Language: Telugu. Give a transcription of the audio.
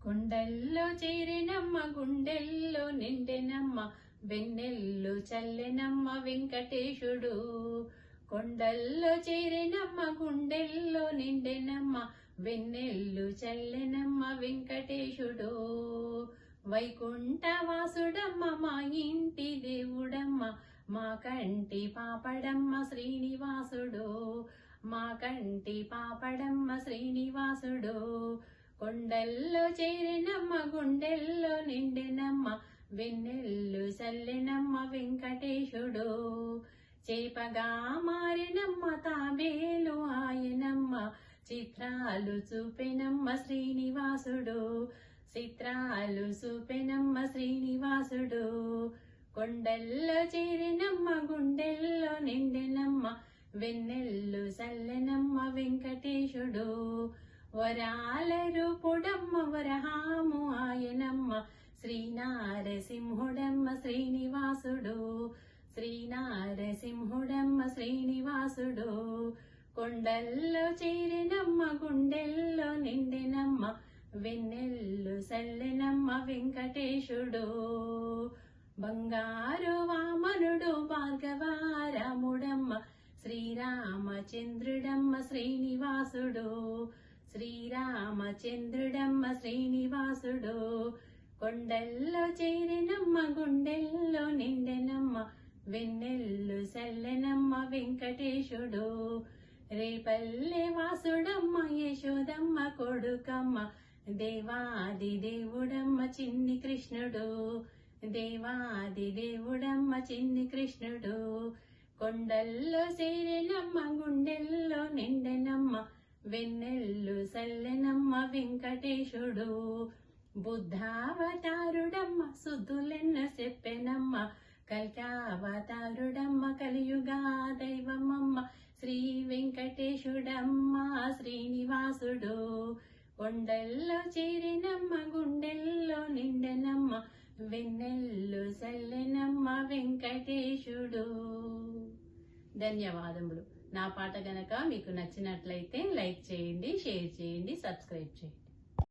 కొండల్లో చేరినమ్మ గుండెల్లో నిండెనమ్మ వెన్నెల్లు చల్లెనమ్మ వెంకటేశుడు. కొండల్లో చేరినమ్మ గుండెల్లో నిండెనమ్మ వెన్నెల్లు చల్లెనమ్మ వెంకటేశుడు. వైకుంఠవాసుడమ్మ మా ఇంటి దేవుడమ్మ మా కంటి పాపడమ్మ శ్రీనివాసుడు. మా కంటి పాపడమ్మ శ్రీనివాసుడు. కొండల్లో చేరినమ్మ గుండెల్లో నిండెనమ్మ వెన్నెల్లు చల్లెనమ్మ వెంకటేశుడు. చేపగా మారినమ్మ తాబేలు ఆయనమ్మ చిత్రాలు చూపెనమ్మ శ్రీనివాసుడు. చిత్రాలు చూపెనమ్మ శ్రీనివాసుడు. కొండల్లో చేరినమ్మ గుండెల్లో నిండెనమ్మ వెన్నెల్లు చల్లెనమ్మ వెంకటేశుడు. వరాల రూపుడమ్మ వరహాము ఆయనమ్మ శ్రీనారసింహుడమ్మ శ్రీనివాసుడు. శ్రీనారసింహుడమ్మ శ్రీనివాసుడు. కొండల్లో చేరినమ్మ గుండెల్లో నిండెనమ్మ వెన్నెల్లు చల్లెనమ్మ వెంకటేశుడు. బంగారు వామనుడు భార్గవారాముడమ్మ శ్రీరామచంద్రుడమ్మ శ్రీనివాసుడు. శ్రీరామచంద్రుడమ్మ శ్రీనివాసుడు. కొండల్లో చేరినమ్మ గుండెల్లో నిండెనమ్మ వెన్నెల్లు చల్లెనమ్మ వెంకటేశుడు. రేపల్లె వాసుడమ్మ యశోదమ్మ కొడుకమ్మ దేవాది దేవుడమ్మ చిన్ని కృష్ణుడు. దేవాది దేవుడమ్మ చిన్ని కృష్ణుడు. కొండల్లో చేరినమ్మ గుండెల్లో నిండెనమ్మ వెన్నెల్లు చల్లెనమ్మ వెంకటేశుడు. బుద్ధావతారుడమ్మ సుద్దులెన్న చెప్పెనమ్మ కల్కావతారుడమ్మ కలియుగా దైవమమ్మ శ్రీ వెంకటేశుడమ్మ శ్రీనివాసుడు. కొండల్లో చేరినమ్మ గుండెల్లో నిండెనమ్మ వెన్నెల్లు చల్లెనమ్మ వెంకటేశుడు. ధన్యవాదములు. నా పాట గనక మీకు నచ్చినట్లయితే లైక్ చేయండి, షేర్ చేయండి, సబ్స్క్రైబ్ చేయండి.